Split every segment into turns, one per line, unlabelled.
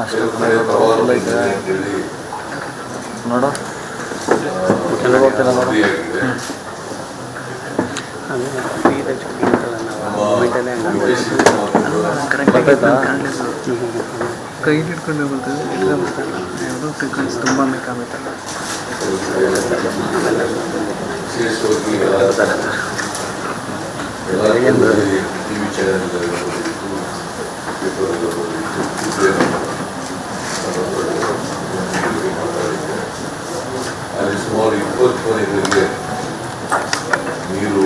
ಅಷ್ಟು ನೋಡು ಗೊತ್ತಿಲ್ಲ ನೋಡು.
ಕೈ ಹಿಡ್ಕೊಂಡು ಬರ್ತದೆ ಯಾವುದೋ ಫ್ರೀಕ್ವೆನ್ಸಿ ತುಂಬ ಬೇಕಾಗುತ್ತಲ್ಲ.
ಅಲ್ಲಿ ಸುಮಾರು 20 ಮನೆಗಳಿಗೆ ನೀರು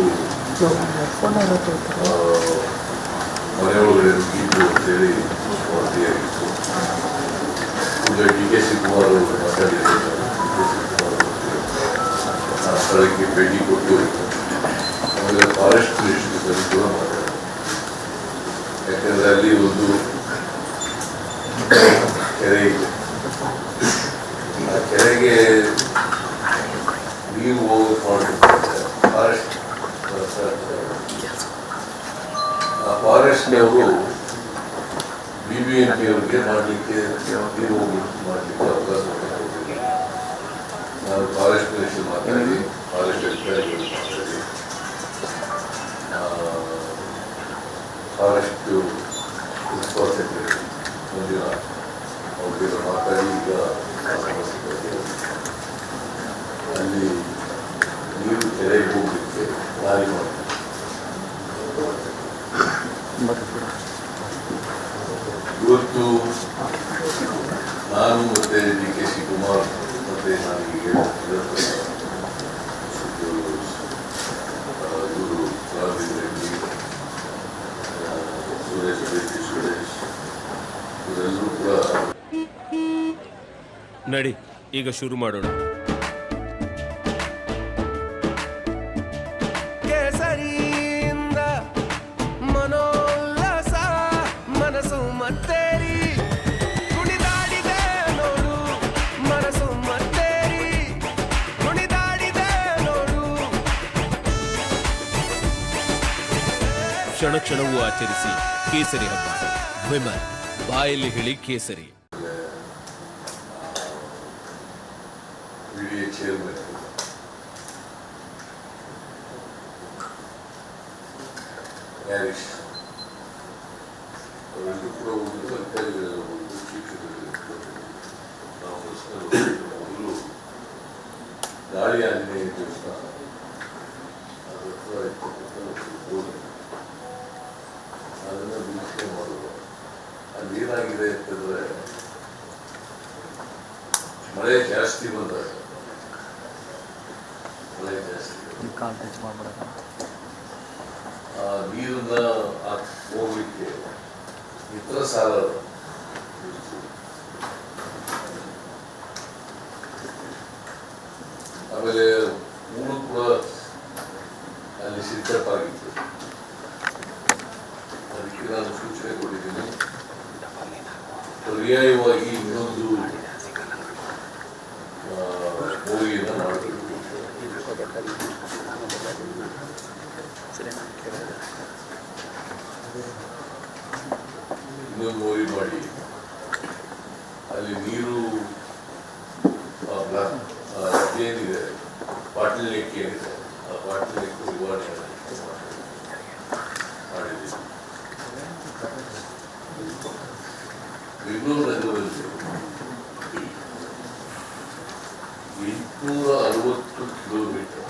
ಮನೆಯೊಳಗಡೆ ನುಗ್ಗಿದ್ದು ಅಂತೇಳಿ ವರದಿಯಾಗಿತ್ತು. ಈಗ DK ಶಿವಕುಮಾರ್ ಅವರು ಮಾತಾಡಿದ್ದಾರೆ. ಆ ಸ್ಥಳಕ್ಕೆ ಭೇಟಿ ಕೊಟ್ಟು ಆಮೇಲೆ ಫಾರೆಸ್ಟ್ ಮಿನಿಸ್ಟ್ರಿ ಕೂಡ ಮಾತಾಡಿದ್ದಾರೆ. ಯಾಕಂದರೆ ಅಲ್ಲಿ ಒಂದು ಕೆರೆ ಇದೆ. ಆ ಕೆರೆಗೆ ನೀವು ಫಾರೆಸ್ಟ್ ಆ ಫಾರೆಸ್ಟ್ನವರು BBMP ಅವರಿಗೆ ಮಾಡಲಿಕ್ಕೆ ನೀವು ಮಾಡಲಿಕ್ಕೆ ಅವಕಾಶ ಕೊಟ್ಟಿಲ್ಲ. ನಾನು ಫಾರೆಸ್ಟ್ ಮಿನಿಸ್ಟರ್ ಮಾತಾಡಿ ಫಾರೆಸ್ಟ್ ಅಧಿಕಾರಿಗಳು ಮಾತಾಡಿ ಫಾರೆಸ್ಟ್ ಪ್ರಿನ್ಸಿಪಾಲ್ ಸೆಕ್ರೆಟರಿ ಮಂಜುನಾಥ್ ಅವ್ರಿಗೆಲ್ಲ ಮಾತಾಡಿ ಈಗ ಅಲ್ಲಿ ನೀರು ಕೆರೆಗೆ ಹೋಗಲಿಕ್ಕೆ ದಾರಿ ಮಾಡ್ತಾರೆ. ಇವತ್ತು ನಾನು ಮತ್ತೆ DK ಶಿವಕುಮಾರ್ ಮತ್ತೆ ನನಗೆ ಇವರು ಪ್ರವೀಣ್ ರೆಡ್ಡಿ, ಸುರೇಶ್ ಇವರೆಲ್ಲರೂ ಕೂಡ
ನಡಿ ಈಗ ಶುರು ಮಾಡೋಣ. ಕೇಸರಿಯಿಂದ ಮನೋಲ್ಲಾಸ ಮನಸ್ಸು ಮತ್ತೇರಿ ಕುಣಿದಾಡಿದೆ ನೋಡು, ಮನಸ್ಸು ಮತ್ತೇರಿ ಕುಣಿದಾಡಿದೆ ನೋಡು. ಕ್ಷಣ ಕ್ಷಣವೂ ಆಚರಿಸಿ ಕೇಸರಿ ಹಬ್ಬ. ವಿಮಲ್ ಬಾಯಲ್ಲಿ ಹೇಳಿ ಕೇಸರಿ.
ಚೇರ್ಮನ್ ಹ್ಯಾರಿಸ್ ಅವರೆಲ್ಲರೂ ಕೂಡ ಒಂದು ಅಧಿಕಾರಿಗಳೆಲ್ಲ ಒಂದು ಶಿಕ್ಷಕರು ನಾವು ಮೊದಲು ಗಾಳಿ ಆಂಜನೇಯ ದೇವಸ್ಥಾನ ಅದನ್ನು ವೀಕ್ಷಣೆ ಮಾಡೋದು. ಅಲ್ಲಿ ಏನಾಗಿದೆ ಅಂತಂದರೆ ಮಳೆ ಜಾಸ್ತಿ ಬಂದಾಗ ನೀರನ್ನ ಹೋಗ್ಲಿಕ್ಕೆ ಇತರ ಸಾಲ ಆಮೇಲೆ ಊರು ಕೂಡ ಅಲ್ಲಿ ಸಿದ್ಧವಾಗಿತ್ತು. ಅದಕ್ಕೆ ನಾನು ಸೂಚನೆ ಕೊಟ್ಟಿದ್ದೀನಿ. ಪರ್ಯಾಯವಾಗಿ ಇನ್ನೊಂದು ಬೋಗಿಯನ್ನು ಮಾಡಬೇಕು. ಇನ್ನೊಂದು ಬೋಗಿ ಮಾಡಿ ಅಲ್ಲಿ ನೀರು ಏನಿದೆ ಬಾಟಲ್ ನೆಕ್ ಏನಿದೆ ಆ ಬಾಟಲ್ ನೆಕ್ ನಿರ್ವಹಣೆ ಮಾಡಿದ್ದೀವಿ. ಬೆಂಗಳೂರು ನಗರದಲ್ಲಿ 860 ಕಿಲೋಮೀಟರ್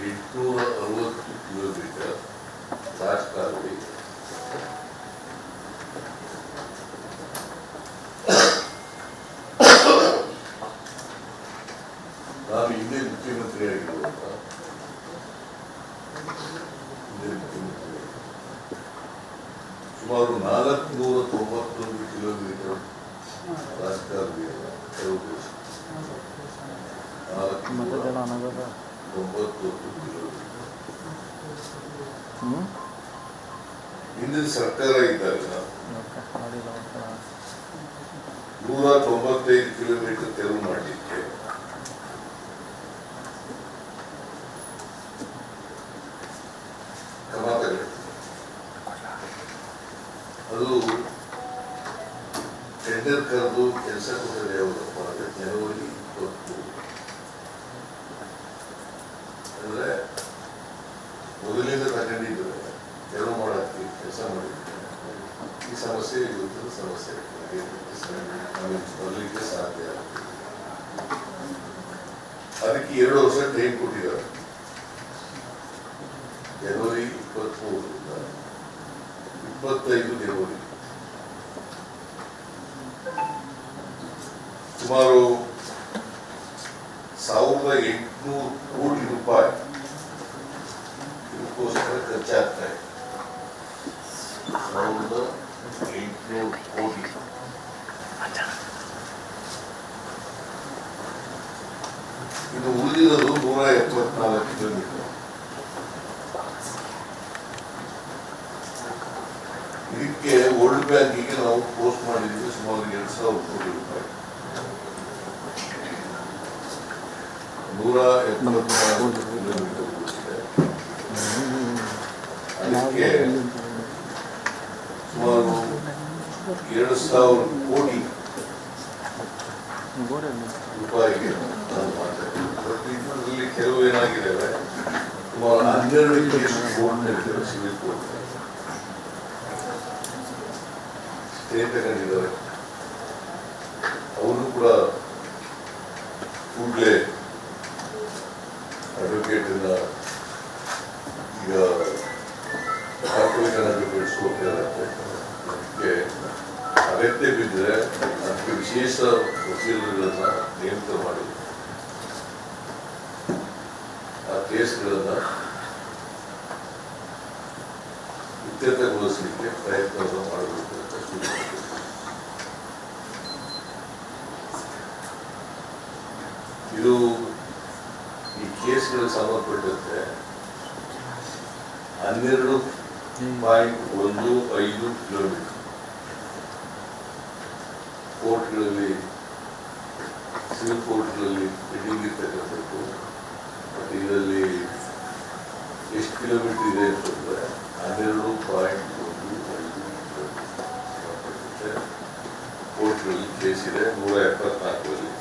860 ಕಿಲೋಮೀಟರ್ ರಾಜಕಾಲುವೆ ನಾನು ಹಿಂದೆ ಮುಖ್ಯಮಂತ್ರಿ ಆಗಿರುವಾಗ ಸುಮಾರು 491 ಕಿಲೋಮೀಟರ್ ರಾಜಕಾಲುವೆ ತೆರವುಗೊಳಿಸಿದೆ. 491 ಕಿಲೋಮೀಟರ್. ಹಿಂದಿನ ಸರ್ಕಾರ ಇದ್ದಾಗ 195 ಕಿಲೋಮೀಟರ್ ತೆರವು ಮಾಡಲಿಕ್ಕೆ ಕ್ರಮ ತಗೊಳ್ಳಿ. ಅದು ಟೆಂಡರ್ ಕರೆದು ಕೆಲಸ ಕೊಟ್ಟರೆ ಯಾವತ್ತಪ್ಪ ಅಂದರೆ ಜನವರಿ 23 ಅಂದರೆ ಮೊದಲಿಂದ ತಗೊಂಡಿದ್ದಾರೆ, ಕೆಲವು ಮಾಡೋಕ್ಕೆ ಕೆಲಸ ಮಾಡಿದ್ದಾರೆ. ಈ ಸಮಸ್ಯೆ ಇವತ್ತಿನ ಸಮಸ್ಯೆ ಬರಲಿಕ್ಕೆ ಸಾಧ್ಯ. ಅದಕ್ಕೆ 2 ವರ್ಷ ಟೈಮ್ ಕೊಟ್ಟಿದ್ದಾರೆ. ಜನವರಿ 23ರಿಂದ 25 ಜನವರಿ ಸುಮಾರು 1800 ಕೋಟಿ ರೂಪಾಯಿ ಇದಕ್ಕೋಸ್ಕರ ಖರ್ಚಾಗ್ತಾ ಇದೆ. 1800 ಕೋಟಿ. ಇದು ಉಳಿದಿರೋದು 174 ಕಿಲೋಮೀಟರ್. ಇದಕ್ಕೆ ವರ್ಲ್ಡ್ ಬ್ಯಾಂಕಿಗೆ ನಾವು ಪೋಸ್ಟ್ ಮಾಡಿದ್ವಿ ಸುಮಾರು 2000 ಕೋಟಿ ರೂಪಾಯಿ. 174 ಕಿಲೋಮೀಟರ್ ಉಳಿದಿದೆ. ಅದಕ್ಕೆ ಸುಮಾರು 2000 ಕೋಟಿ ರೂಪಾಯಿಗೆ ನಾನು ಮಾಡ್ತೇನೆ. ಇದರಲ್ಲಿ ಕೆಲವು ಏನಾಗಿದ್ದಾವೆ, ಸುಮಾರು 12 ಕೇಸ್ ಕೋರ್ಟ್ ನಡೀತಾರೆ, ಸಿವಿಲ್ ಕೋರ್ಟ್ ಸ್ಟೇ ತಗೊಂಡಿದ್ದಾರೆ. ಅವರು ಕೂಡ ಕೂಡಲೇ ಅಡ್ವೊಕೇಟ್ ಈಗ ಕಾರ್ಪೊರೇಷನ್ ಅಡ್ವೊಕೇಟ್ಸ್ ಹೋಗ್ತಿರುತ್ತೆ. ಅದಕ್ಕೆ ಅಗತ್ಯ ಬಿದ್ದರೆ ಅದಕ್ಕೆ ವಿಶೇಷ ವಕೀಲರುಗಳನ್ನ ನೇಮಕ ಮಾಡಿ ಆ ಕೇಸ್ಗಳನ್ನ ಇತ್ಯರ್ಥಗೊಳಿಸಲಿಕ್ಕೆ ಪ್ರಯತ್ನವನ್ನು ಮಾಡಬೇಕು ಅಂತ ಸೂಚಿಸಿದೆ. ಇದು ಈ ಕೇಸ್ಗಳಿಗೆ ಸಂಬಂಧಪಟ್ಟಂತೆ 12.15 ಕಿಲೋಮೀಟರ್ ಕೋರ್ಟ್ಗಳಲ್ಲಿ, ಸಿವಿಲ್ ಕೋರ್ಟ್ಗಳಲ್ಲಿ ಪೆಂಡಿಂಗ್ ಇರ್ತಕ್ಕಂಥದ್ದು. ಮತ್ತು ಇದರಲ್ಲಿ ಎಷ್ಟು ಕಿಲೋಮೀಟರ್ ಇದೆ ಅಂತಂದರೆ 12.15 ಕೋರ್ಟ್ಗಳಲ್ಲಿ ಕೇಸ್ ಇದೆ 174ರಲ್ಲಿ.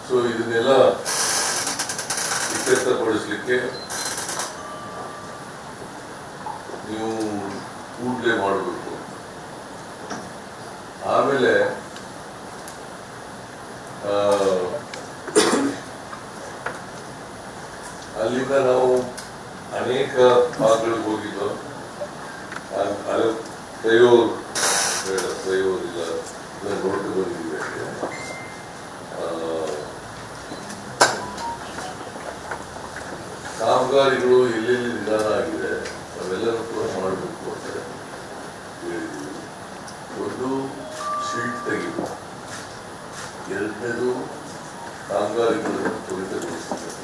ಸೊ ಇದನ್ನೆಲ್ಲ ಇತ್ಯರ್ಥಪಡಿಸಲಿಕ್ಕೆ ನೀವು ಕೂಡಲೇ ಮಾಡಬೇಕು. ಆಮೇಲೆ ಅಲ್ಲಿಂದ ನಾವು ಅನೇಕ ಭಾಗಗಳಿಗೆ ಹೋಗಿದ್ದು. ಫ್ಲೈಓವರ್ ಇಲ್ಲ, ಹೊರಟು ಬಂದಿದ್ದೀವಿ. ಕಾಮಗಾರಿಗಳು ಎಲ್ಲೆಲ್ಲಿ ನಿಧಾನ ಆಗಿದೆ ಅವೆಲ್ಲರೂ ಕೂಡ ಮಾಡಬೇಕು ಅಂತ ಹೇಳಿದ್ದೀವಿ. ಒಂದು ಶೀಟ್ ತೆಗೆದು, ಎರಡನೇದು ಕಾಮಗಾರಿಗಳನ್ನು ತ್ವರಿತಗೊಳಿಸಬೇಕು,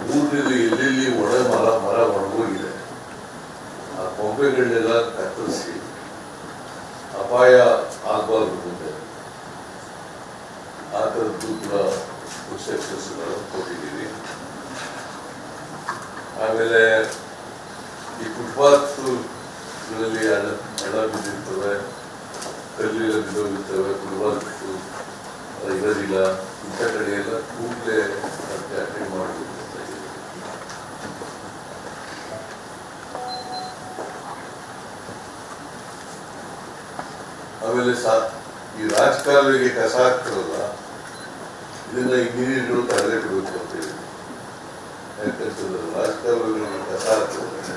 ಮೂರನೇದು ಎಲ್ಲೆಲ್ಲಿ ಮರ ಒಣಗೋಗಿದೆ ಆ ಕೊಂಬೆಗಳನ್ನೆಲ್ಲ ಕತ್ತರಿಸಿ ಅಪಾಯ ಆಗಬಾರ್ದು ಮುಂದೆ ಆ ಥರದ್ದು ಕೂಡ ಇನ್ಸ್ಟ್ರಕ್ಷನ್ಸ್ಗಳನ್ನು ಕೊಟ್ಟಿದ್ದೀವಿ. ಆಮೇಲೆ ಈ ಫುಟ್ಪಾತ್ಗಳಲ್ಲಿ ಹಣ ಬಿದ್ದಿರ್ತವೆ, ಕಲ್ಲಿಲ್ಲ ಬಿದ್ದೋಗಿರ್ತವೆ, ಫುಟ್ಪಾತ್ ಇರೋದಿಲ್ಲ. ಇಂಥ ಕಡೆ ಎಲ್ಲ ಕೂಡಲೇ ಅದಕ್ಕೆ ಅಟೆಂಡ್ ಮಾಡಬೇಕು ಅಂತ ಹೇಳಿ. ಆಮೇಲೆ ಈ ರಾಜಕಾಲುವೆಗೆ ಕಸ ಹಾಕ್ತಾರಲ್ಲ, ಇದನ್ನ ಇಂಜಿನಿಯರ್ಗಳು ತಡೆದೇ ಬಿಡಬೇಕು ಅಂತ ಹೇಳಿ. ಯಾಕಂತಂದ್ರೆ ರಾಜಕಾಲುವೆಗಳಿಗೆ ಕಸ ಹಾಕ್ತಾರೆ,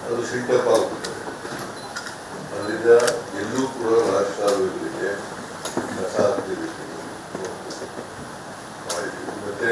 ಅದು ಸಿಂಟಪ್ ಆಗ್ಬಿಡ್ತದೆ. ಅದರಿಂದ ಎಲ್ಲೂ ಕೂಡ ರಾಜಕಾಲುವೆಗಳಿಗೆ ಕಸ ಹಾಕ್ತಿರ್ಬೇಕು ಮಾಡಿದ್ದೀವಿ. ಮತ್ತೆ